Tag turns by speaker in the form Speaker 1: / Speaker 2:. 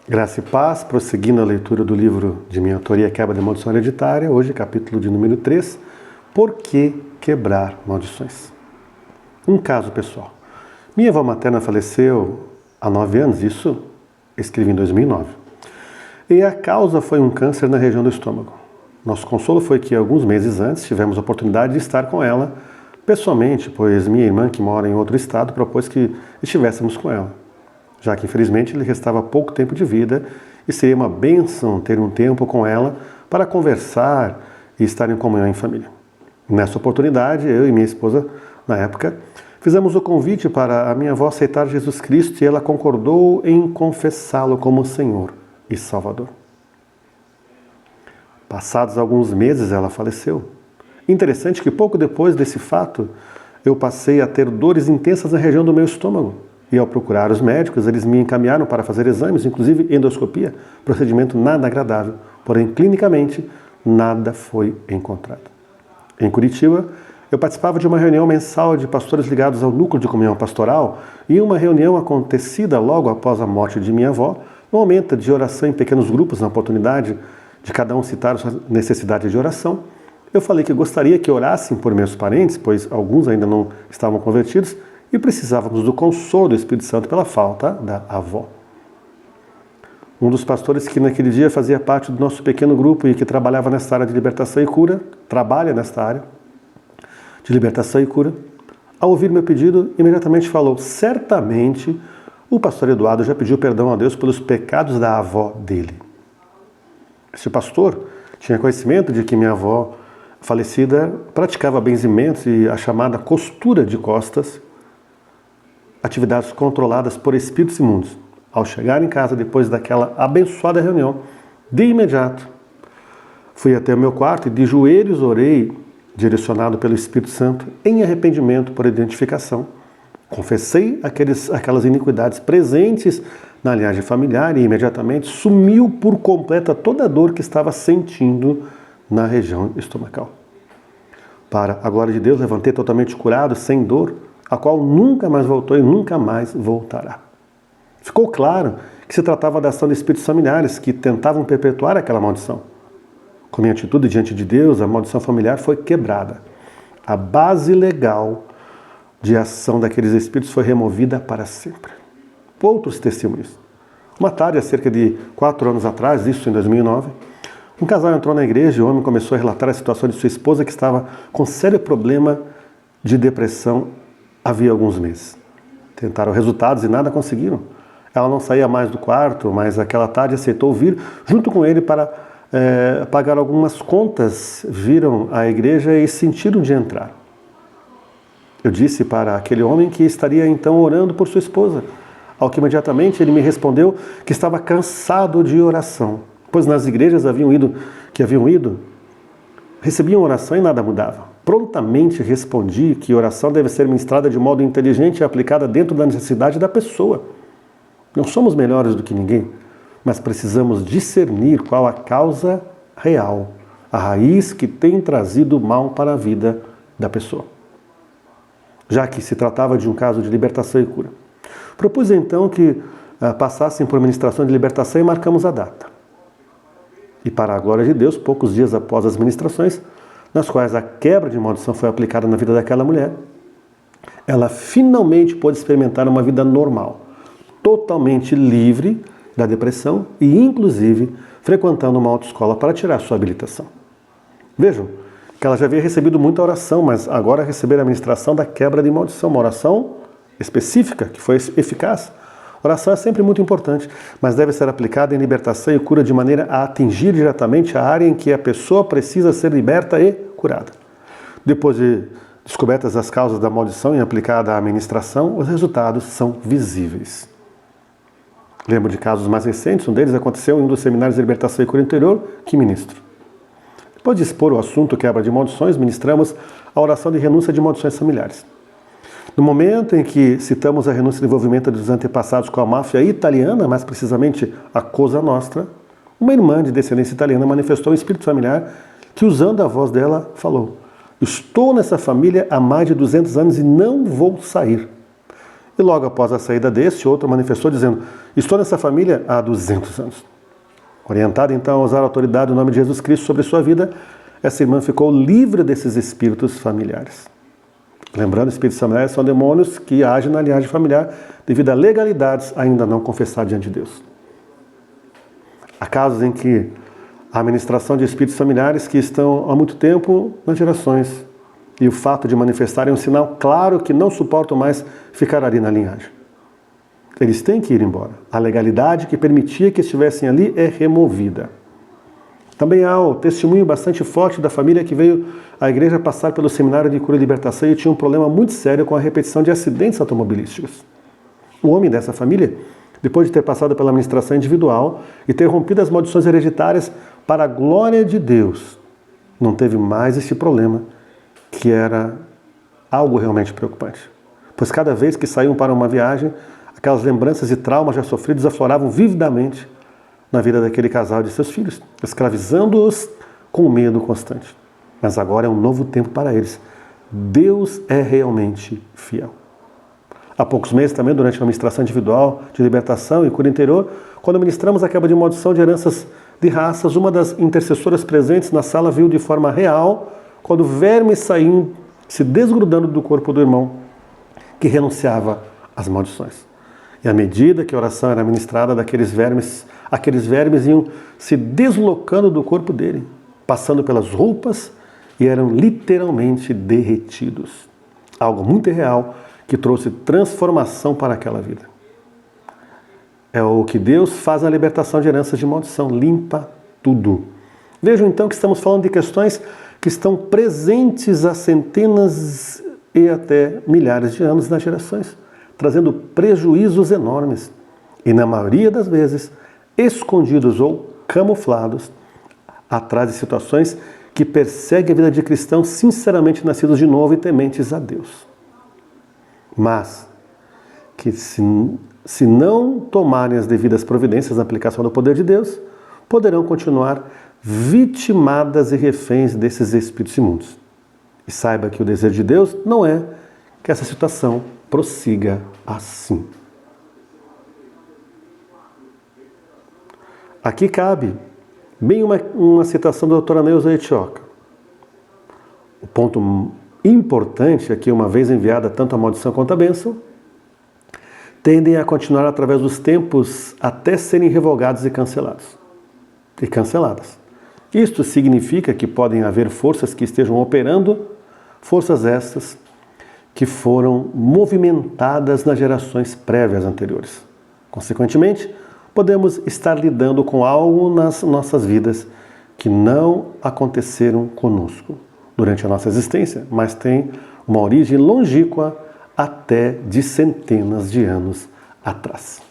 Speaker 1: Graça e paz, prosseguindo a leitura do livro de minha autoria Quebra de Maldição Hereditária, hoje capítulo de número 3, Por que quebrar maldições? Um caso pessoal. Minha avó materna faleceu há 9 anos, isso escrevi em 2009. E a causa foi um câncer na região do estômago. Nosso consolo foi que alguns meses antes tivemos a oportunidade de estar com ela pessoalmente, pois minha irmã, que mora em outro estado, propôs que estivéssemos com ela, já que infelizmente lhe restava pouco tempo de vida e seria uma bênção ter um tempo com ela para conversar e estar em comunhão em família. Nessa oportunidade, eu e minha esposa, na época, fizemos o convite para a minha avó aceitar Jesus Cristo e ela concordou em confessá-lo como Senhor e Salvador. Passados alguns meses, ela faleceu. Interessante que pouco depois desse fato, eu passei a ter dores intensas na região do meu estômago. E ao procurar os médicos, eles me encaminharam para fazer exames, inclusive endoscopia, procedimento nada agradável. Porém, clinicamente, nada foi encontrado. Em Curitiba, eu participava de uma reunião mensal de pastores ligados ao núcleo de comunhão pastoral e uma reunião acontecida logo após a morte de minha avó, no momento de oração em pequenos grupos, na oportunidade de cada um citar a sua necessidade de oração, eu falei que gostaria que orassem por meus parentes, pois alguns ainda não estavam convertidos, e precisávamos do consolo do Espírito Santo pela falta da avó. Um dos pastores que naquele dia fazia parte do nosso pequeno grupo e que trabalhava nesta área de libertação e cura, trabalha nesta área de libertação e cura, ao ouvir meu pedido, imediatamente falou: certamente o pastor Eduardo já pediu perdão a Deus pelos pecados da avó dele. Esse pastor tinha conhecimento de que minha avó falecida praticava benzimentos e a chamada costura de costas, atividades controladas por espíritos imundos. Ao chegar em casa, depois daquela abençoada reunião, de imediato, fui até o meu quarto e de joelhos orei, direcionado pelo Espírito Santo, em arrependimento por identificação. Confessei aquelas iniquidades presentes na linhagem familiar e imediatamente sumiu por completa toda a dor que estava sentindo na região estomacal. Para a glória de Deus, levantei totalmente curado, sem dor, a qual nunca mais voltou e nunca mais voltará. Ficou claro que se tratava da ação de espíritos familiares que tentavam perpetuar aquela maldição. Com minha atitude diante de Deus, a maldição familiar foi quebrada. A base legal de ação daqueles espíritos foi removida para sempre. Outros testemunhos. Uma tarde, há cerca de 4 anos atrás, isso em 2009, um casal entrou na igreja e o homem começou a relatar a situação de sua esposa que estava com sério problema de depressão havia alguns meses. Tentaram resultados e nada conseguiram. Ela não saía mais do quarto, mas aquela tarde aceitou vir junto com ele para pagar algumas contas. Viram a igreja e sentiram de entrar. Eu disse para aquele homem que estaria então orando por sua esposa, ao que imediatamente ele me respondeu que estava cansado de oração, pois nas igrejas que haviam ido, recebiam oração e nada mudava. Prontamente respondi que oração deve ser ministrada de modo inteligente e aplicada dentro da necessidade da pessoa. Não somos melhores do que ninguém, mas precisamos discernir qual a causa real, a raiz que tem trazido mal para a vida da pessoa. Já que se tratava de um caso de libertação e cura. Propus então que passassem por ministração de libertação e marcamos a data. E para a glória de Deus, poucos dias após as ministrações, nas quais a quebra de maldição foi aplicada na vida daquela mulher, ela finalmente pôde experimentar uma vida normal, totalmente livre da depressão e, inclusive, frequentando uma autoescola para tirar sua habilitação. Vejam que ela já havia recebido muita oração, mas agora receber a ministração da quebra de maldição, uma oração específica, que foi eficaz. Oração é sempre muito importante, mas deve ser aplicada em libertação e cura de maneira a atingir diretamente a área em que a pessoa precisa ser liberta e curada. Depois de descobertas as causas da maldição e aplicada a ministração, os resultados são visíveis. Lembro de casos mais recentes, um deles aconteceu em um dos seminários de libertação e cura interior que ministro. Depois de expor o assunto quebra de maldições, ministramos a oração de renúncia de maldições familiares. No momento em que citamos a renúncia de envolvimento dos antepassados com a máfia italiana, mais precisamente a Cosa Nostra, uma irmã de descendência italiana manifestou um espírito familiar que, usando a voz dela, falou: estou nessa família há mais de 200 anos e não vou sair. E logo após a saída desse, outro manifestou dizendo: Estou nessa família há 200 anos. Orientada então a usar a autoridade do nome de Jesus Cristo sobre sua vida, essa irmã ficou livre desses espíritos familiares. Lembrando, espíritos familiares são demônios que agem na linhagem familiar devido a legalidades ainda não confessadas diante de Deus. Há casos em que a administração de espíritos familiares que estão há muito tempo nas gerações e o fato de manifestarem um sinal claro que não suportam mais ficar ali na linhagem. Eles têm que ir embora. A legalidade que permitia que estivessem ali é removida. Também há o testemunho bastante forte da família que veio à igreja passar pelo seminário de cura e libertação e tinha um problema muito sério com a repetição de acidentes automobilísticos. O homem dessa família, depois de ter passado pela administração individual e ter rompido as maldições hereditárias para a glória de Deus, não teve mais esse problema, que era algo realmente preocupante. Pois cada vez que saíam para uma viagem, aquelas lembranças e traumas já sofridos afloravam vividamente na vida daquele casal e de seus filhos, escravizando-os com medo constante. Mas agora é um novo tempo para eles. Deus é realmente fiel. Há poucos meses também, durante a ministração individual de libertação e cura interior, quando ministramos a quebra de maldição de heranças de raças, uma das intercessoras presentes na sala viu de forma real quando vermes saíam se desgrudando do corpo do irmão que renunciava às maldições. E à medida que a oração era ministrada aqueles vermes iam se deslocando do corpo dele, passando pelas roupas e eram literalmente derretidos. Algo muito real que trouxe transformação para aquela vida. É o que Deus faz na libertação de heranças de maldição, limpa tudo. Vejam então que estamos falando de questões que estão presentes há centenas e até milhares de anos nas gerações, trazendo prejuízos enormes e, na maioria das vezes, escondidos ou camuflados atrás de situações que perseguem a vida de cristãos sinceramente nascidos de novo e tementes a Deus. Mas que se não tomarem as devidas providências na aplicação do poder de Deus, poderão continuar vitimadas e reféns desses espíritos imundos. E saiba que o desejo de Deus não é que essa situação prossiga assim. Aqui cabe bem uma citação da doutora Neuza Etioca. O ponto importante é que, uma vez enviada tanto a maldição quanto a bênção, tendem a continuar através dos tempos até serem revogados e cancelados. E canceladas. Isto significa que podem haver forças que estejam operando, forças estas que foram movimentadas nas gerações prévias anteriores. Consequentemente, podemos estar lidando com algo nas nossas vidas que não aconteceram conosco durante a nossa existência, mas tem uma origem longínqua até de centenas de anos atrás.